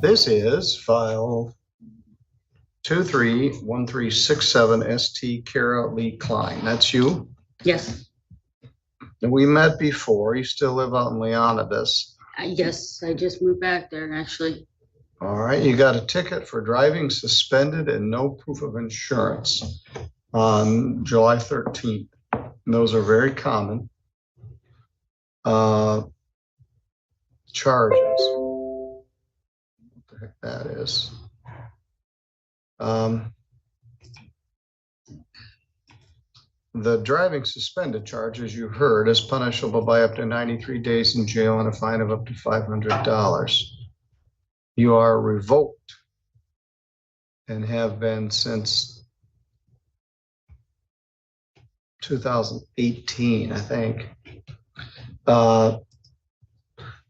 This is file 231367 ST Kara Lee Klein. That's you? Yes. And we met before. You still live out in Leonidas. Yes, I just moved back there actually. All right. You got a ticket for driving suspended and no proof of insurance on July 13th. And those are very common charges. What the heck that is? The driving suspended charge, as you heard, is punishable by up to 93 days in jail and a fine of up to $500. You are revoked and have been since 2018, I think.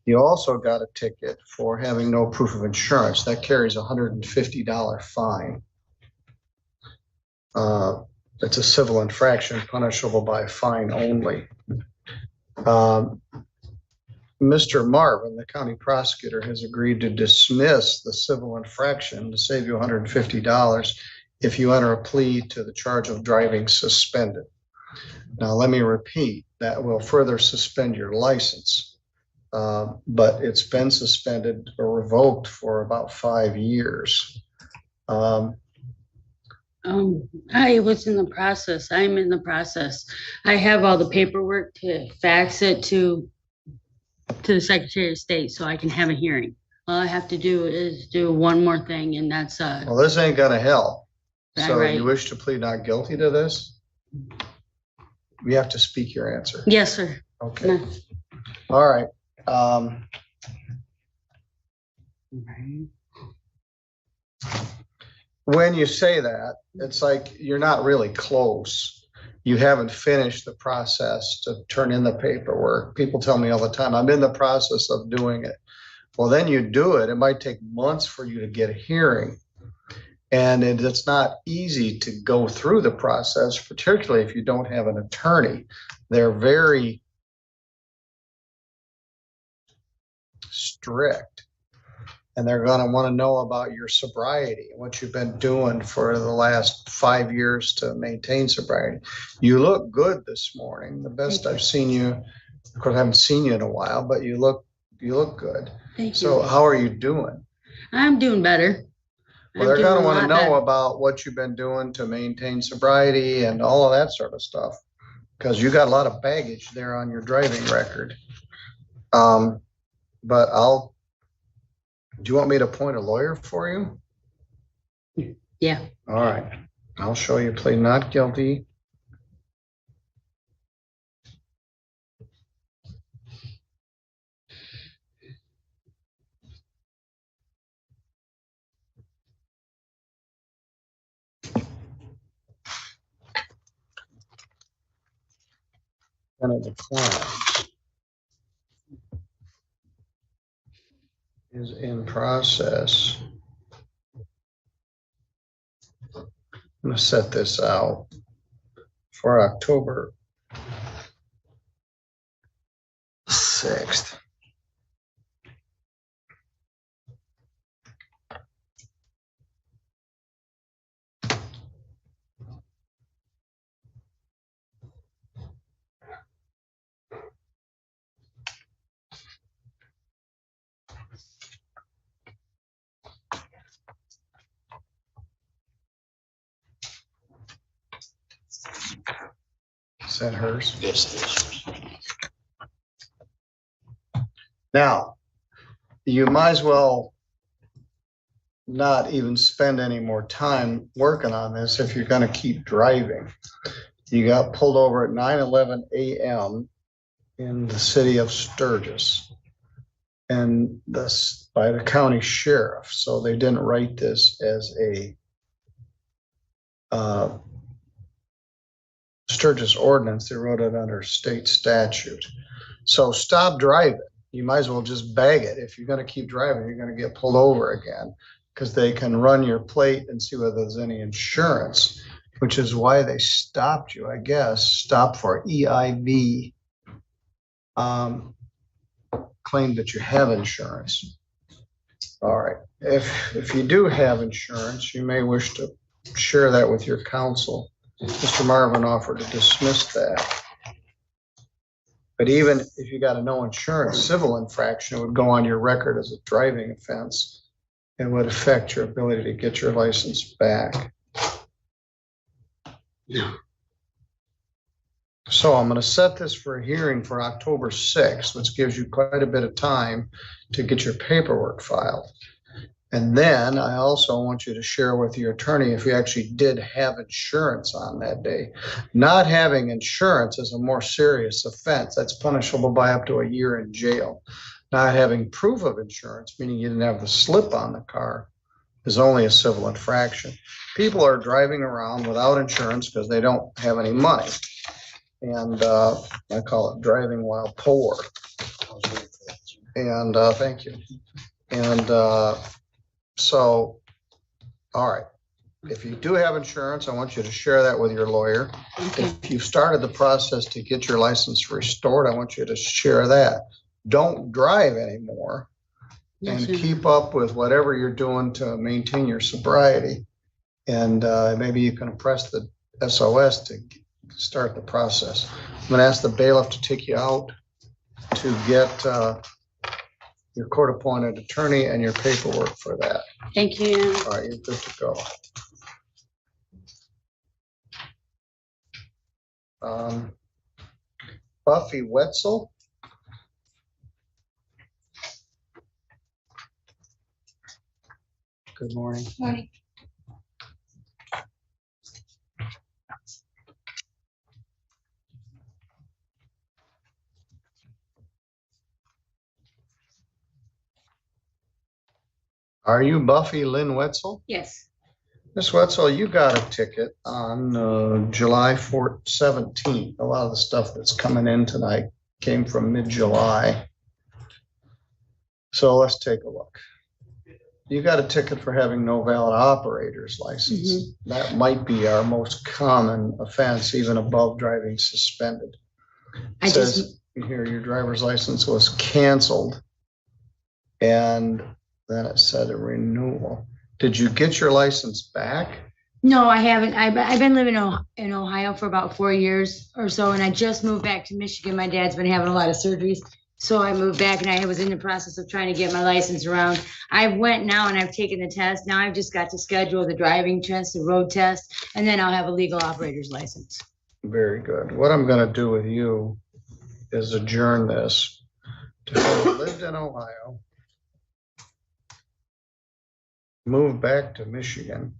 You also got a ticket for having no proof of insurance. That carries a $150 fine. It's a civil infraction punishable by fine only. Mr. Marvin, the county prosecutor, has agreed to dismiss the civil infraction to save you $150 if you enter a plea to the charge of driving suspended. Now, let me repeat, that will further suspend your license, but it's been suspended or revoked for about 5 years. I was in the process. I'm in the process. I have all the paperwork to fax it to the Secretary of State so I can have a hearing. All I have to do is do one more thing, and that's well, this ain't gonna help. So right. You wish to plead not guilty to this? You have to speak your answer. Yes, sir. Okay. No. All right. When you say that, it's like you're not really close. You haven't finished the process to turn in the paperwork. People tell me all the time, I'm in the process of doing it. Well, then you do it. It might take months for you to get a hearing. And it's not easy to go through the process, particularly if you don't have an attorney. They're very strict. And they're going to want to know about your sobriety, what you've been doing for the last 5 years to maintain sobriety. You look good this morning. The best I've seen you. Of course, I haven't seen you in a while, but you look good. Thank you. So how are you doing? I'm doing better. Well, they're going to want to know about what you've been doing to maintain sobriety and all of that sort of stuff, because you got a lot of baggage there on your driving record. But do you want me to appoint a lawyer for you? Yeah. All right. I'll show you plead not guilty. And it declines. Is in process. I'm going to set this out for October 6th. Is that hers? Yes, it is. Now, you might as well not even spend any more time working on this if you're going to keep driving. You got pulled over at 9:11 a.m. in the city of Sturgis, and this by the county sheriff. So they didn't write this as a Sturgis ordinance. They wrote it under state statute. So stop driving. You might as well just bag it. If you're going to keep driving, you're going to get pulled over again, because they can run your plate and see whether there's any insurance, which is why they stopped you, I guess. Stop for EIV. Claim that you have insurance. All right. If you do have insurance, you may wish to share that with your counsel. Mr. Marvin offered to dismiss that. But even if you got a no insurance civil infraction, it would go on your record as a driving offense. It would affect your ability to get your license back. No. So I'm going to set this for a hearing for October 6th, which gives you quite a bit of time to get your paperwork filed. And then I also want you to share with your attorney if you actually did have insurance on that day. Not having insurance is a more serious offense. That's punishable by up to a year in jail. Not having proof of insurance, meaning you didn't have the slip on the car, is only a civil infraction. People are driving around without insurance because they don't have any money. And I call it driving while poor. And thank you. And so, all right. If you do have insurance, I want you to share that with your lawyer. Okay. If you've started the process to get your license restored, I want you to share that. Don't drive anymore and keep up with whatever you're doing to maintain your sobriety. And maybe you can press the SOS to start the process. I'm going to ask the bailiff to take you out to get your court-appointed attorney and your paperwork for that. Thank you. All right, you're good to go. Buffy Wetzel. Good morning. Morning. Are you Buffy Lynn Wetzel? Yes. Miss Wetzel, you got a ticket on July 17th. A lot of the stuff that's coming in tonight came from mid-July. So let's take a look. You got a ticket for having no valid operator's license. Mm-hmm. That might be our most common offense, even above driving suspended. It says here your driver's license was canceled, and then it said a renewal. Did you get your license back? No, I haven't. I've been living in Ohio for about 4 years or so, and I just moved back to Michigan. My dad's been having a lot of surgeries, so I moved back, and I was in the process of trying to get my license around. I went now, and I've taken the test. Now I've just got to schedule the driving test, the road test, and then I'll have a legal operator's license. Very good. What I'm going to do with you is adjourn this to have lived in Ohio, moved back to Michigan,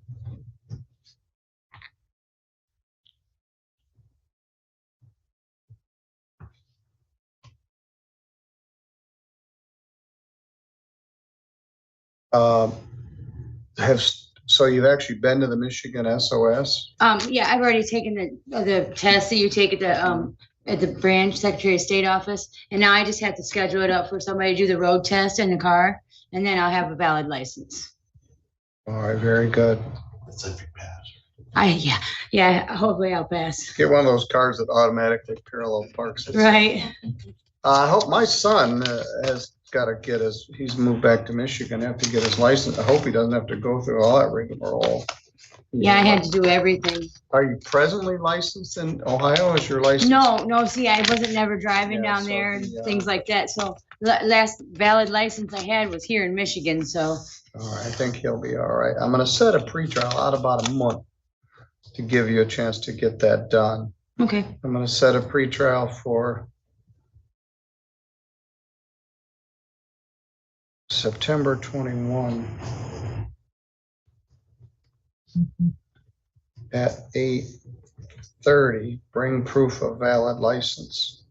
so you've actually been to the Michigan SOS? Yeah, I've already taken the test that you take at the branch Secretary of State office, and now I just have to schedule it up for somebody to do the road test in the car, and then I'll have a valid license. All right, very good. That's if you pass. Yeah, hopefully I'll pass. Get one of those cars that automatically parallel parks. Right. I hope my son has got to get he's moved back to Michigan, have to get his license. I hope he doesn't have to go through all that rigmarole. Yeah, I had to do everything. Are you presently licensed in Ohio? Is your license? No, see, I wasn't never driving Yeah, down so there and the, things like that. So last valid license I had was here in Michigan, so. All right, I think he'll be all right. I'm going to set a pretrial out about a month to give you a chance to get that done. Okay. I'm going to set a pretrial for September 21 at 8:30. Bring proof of valid license.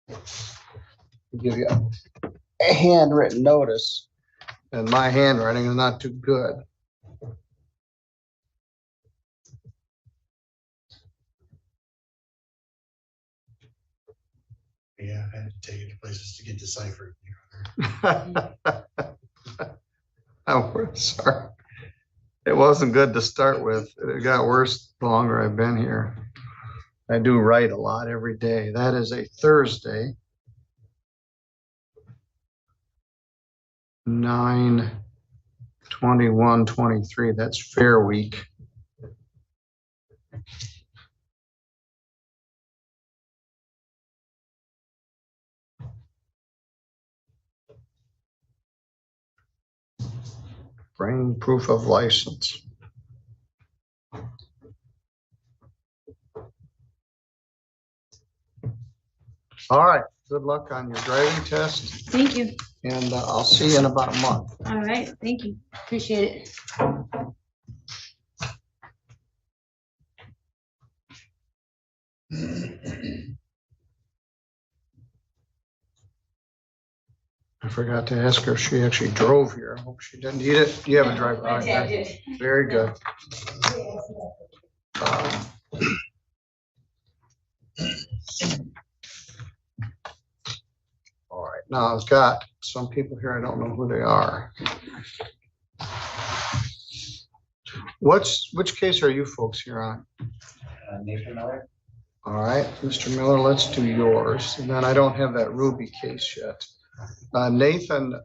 I'll give you a handwritten notice, and my handwriting is not too good. Yeah, I had to take it to places to get deciphered. I'm sorry. It wasn't good to start with. It got worse the longer I've been here. I do write a lot every day. That is a Thursday. 9/21/23. That's Fair Week. Bring proof of license. All right. Good luck on your driving test, Thank you. and I'll see you in about a month. All right, thank you. Appreciate it. I forgot to ask her if she actually drove here. I hope she didn't. You haven't driven. My dad did. Very good. All right, now I've got some people here. I don't know who they are. Which case are you folks here on? Nathan Miller. All right, Mr. Miller, let's do yours. And then I don't have that Ruby case yet. Nathan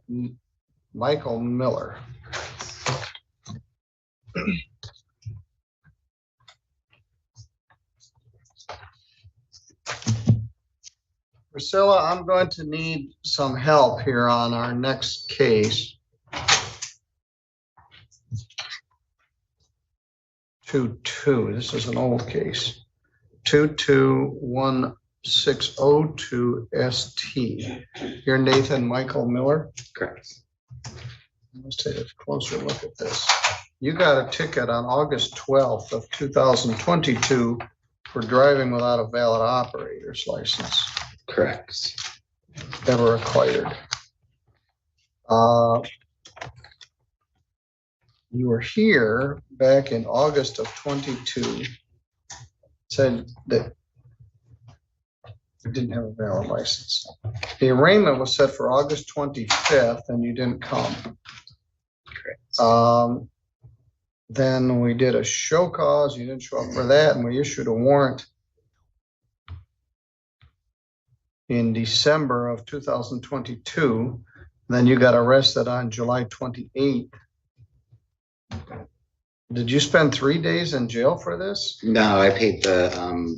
Michael Miller. Priscilla, I'm going to need some help here on our next case. 22, this is an old case. 221602 ST. You're Nathan Michael Miller? Correct. Let's take a closer look at this. You got a ticket on August 12th of 2022 for driving without a valid operator's license. Correct. Never acquired. You were here back in August of 22. Said that you didn't have a valid license. The arraignment was set for August 25th and you didn't come. Correct. Then we did a show cause, you didn't show up for that, and we issued a warrant in December of 2022. Then you got arrested on July 28th. Did you spend 3 days in jail for this? No, I paid the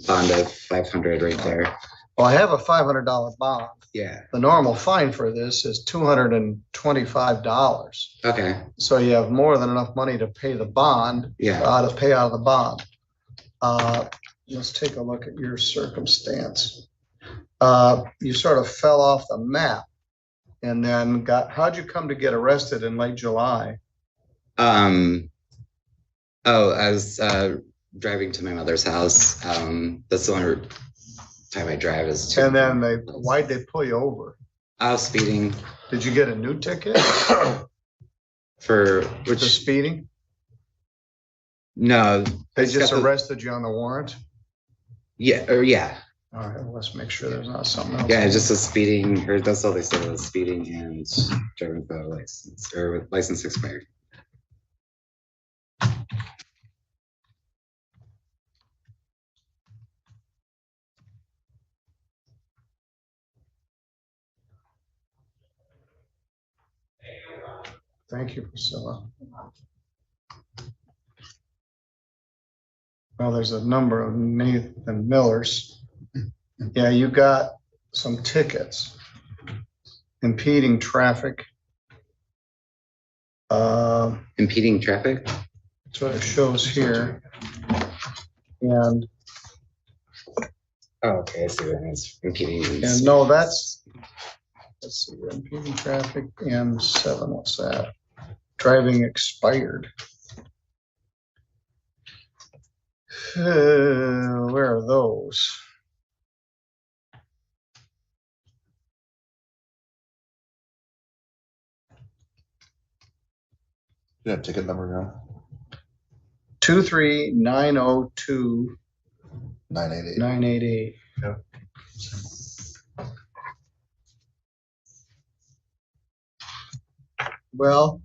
bond of 500 right there. Well, I have a $500 bond. Yeah. The normal fine for this is $225. Okay. So you have more than enough money to pay the bond, Yeah. to pay out of the bond. Let's take a look at your circumstance. You sort of fell off the map and then how'd you come to get arrested in late July? Oh, I was driving to my mother's house. That's the only time I drive is to. And then why'd they pull you over? I was speeding. Did you get a new ticket For for speeding? No. They I just got the- arrested you on the warrant? Yeah, or yeah. All right, well, let's make sure there's not something else. Yeah, just a speeding, or that's all they said was speeding and driving without a license, or with license expired. Thank you, Priscilla. Well, there's a number of Nathan Millers. Yeah, you got some tickets. Impeding traffic. Impeding traffic? That's what it shows here. And Oh, okay, I see what it means. Impeding. no, let's see, impeding traffic, M7, what's that? Driving expired. Where are those? You have ticket number now? 23902 988. 988. Yep. Well,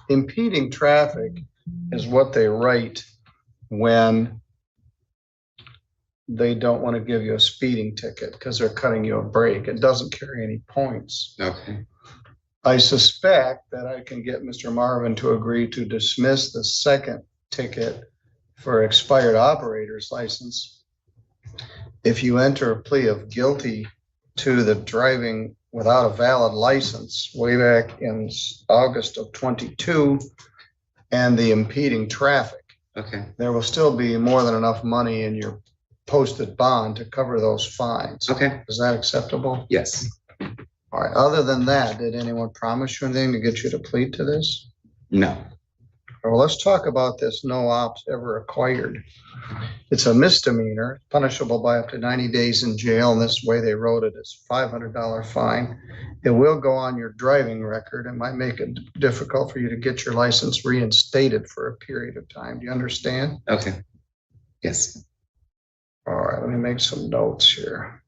impeding traffic is what they write when they don't want to give you a speeding ticket because they're cutting you a break. It doesn't carry any points. Okay. I suspect that I can get Mr. Marvin to agree to dismiss the second ticket for expired operator's license if you enter a plea of guilty to the driving without a valid license way back in August of 22 and the impeding traffic. Okay. There will still be more than enough money in your posted bond to cover those fines. Okay. Is that acceptable? Yes. All right. Other than that, did anyone promise you anything to get you to plead to this? No. Well, let's talk about this no ops ever acquired. It's a misdemeanor, punishable by up to 90 days in jail. And this way they wrote it as $500 fine. It will go on your driving record. It might make it difficult for you to get your license reinstated for a period of time. Do you understand? Okay. Yes. All right, let me make some notes here.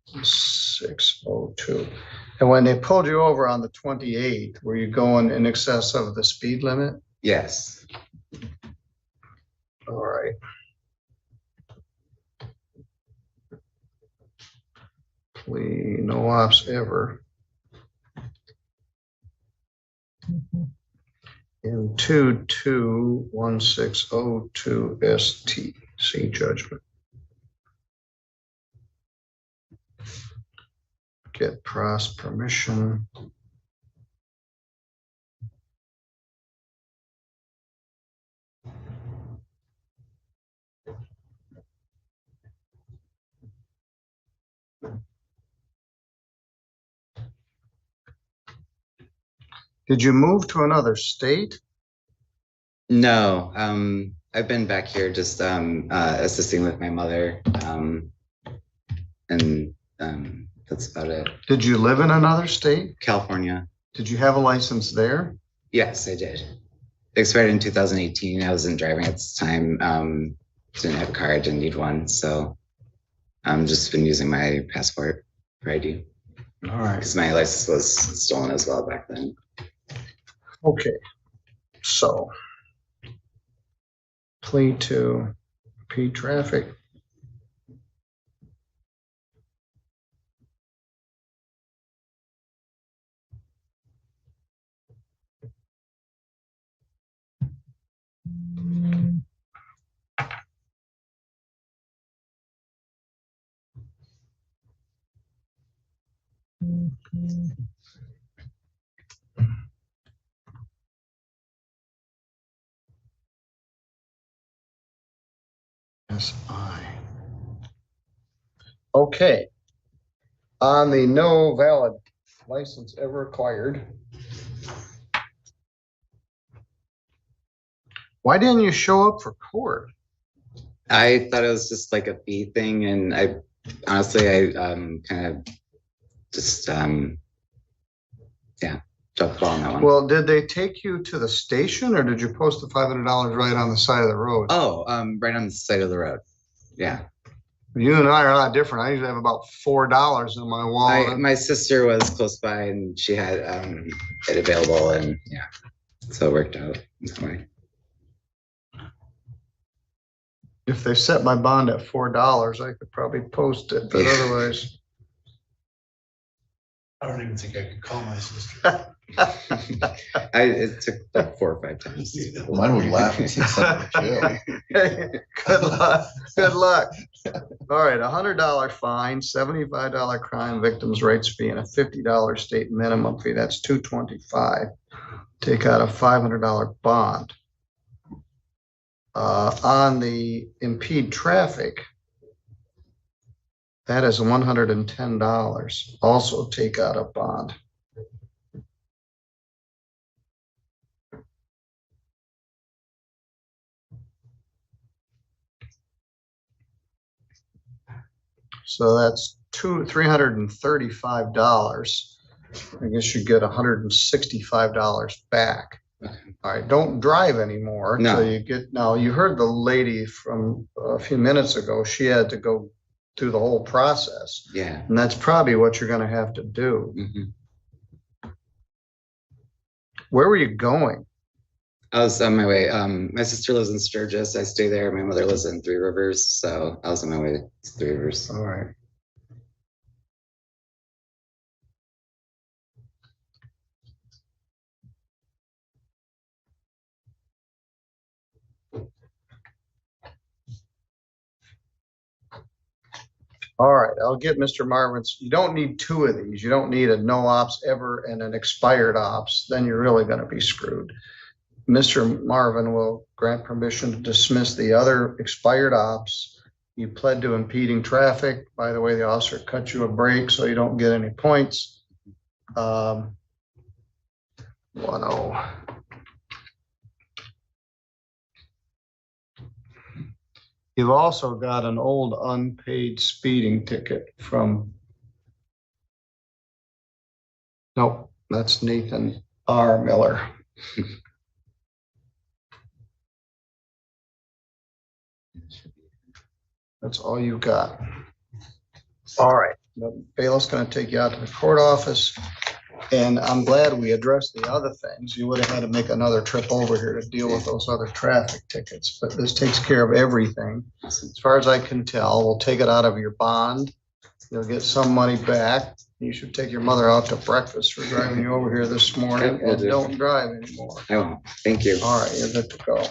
602. And when they pulled you over on the 28th, were you going in excess of the speed limit? Yes. All right. Plea, no ops ever. In 221602 ST, see judgment. Get pros permission. Did you move to another state? No. I've been back here just assisting with my mother. And that's about it. Did you live in another state? California. Did you have a license there? Yes, I did. Expired in 2018. I wasn't driving at the time. Didn't have a car. I didn't need one. So I'm just been using my passport for ID. All right. Because my license was stolen as well back then. Okay. So plea to P traffic. SI. Okay. On the no valid license ever acquired. Why didn't you show up for court? I thought it was just like a fee thing, and I honestly kind of just jumped the ball on that one. Well, did they take you to the station or did you post the $500 right on the side of the road? Oh, right on the side of the road. Yeah. You and I are a lot different. I usually have about $4 in my wallet. My sister was close by and she had it available, and yeah, so it worked out that way. If they set my bond at $4, I could probably post it, but Yeah. otherwise. I don't even think I could call my sister. It took like 4 or 5 times. Mine would laugh and say something to jail. Good luck. Good luck. All right, $100 fine, $75 crime victims rights fee, and a $50 state minimum fee. That's $225. Take out a $500 bond. On the impede traffic, that is $110. Also take out a bond. So that's $335. I guess you get $165 back. All right, don't drive anymore No. until you get, now you heard the lady from a few minutes ago, she had to go through the whole process. Yeah. And that's probably what you're gonna have to do. Mhm. Where were you going? I was on my way. My sister lives in Sturgis. I stay there. My mother lives in Three Rivers, so I was on my way to Three Rivers. All right. All right, I'll get Mr. Marvin's. You don't need two of these. You don't need a no ops ever and an expired ops. Then you're really going to be screwed. Mr. Marvin will grant permission to dismiss the other expired ops. You pled to impeding traffic. By the way, the officer cut you a break so you don't get any points. 1-0. You've also got an old unpaid speeding ticket from. Nope, that's Nathan R. Miller. That's all you got. All right, the bailiff's gonna take you out to the court office. And I'm glad we addressed the other things. You would have had to make another trip over here to deal with those other traffic tickets, but this takes care of everything. As far as I can tell, we'll take it out of your bond. You'll get some money back. You should take your mother out to breakfast for driving you over here this morning, and don't drive anymore. I won't. Thank you. All right, you're good to go.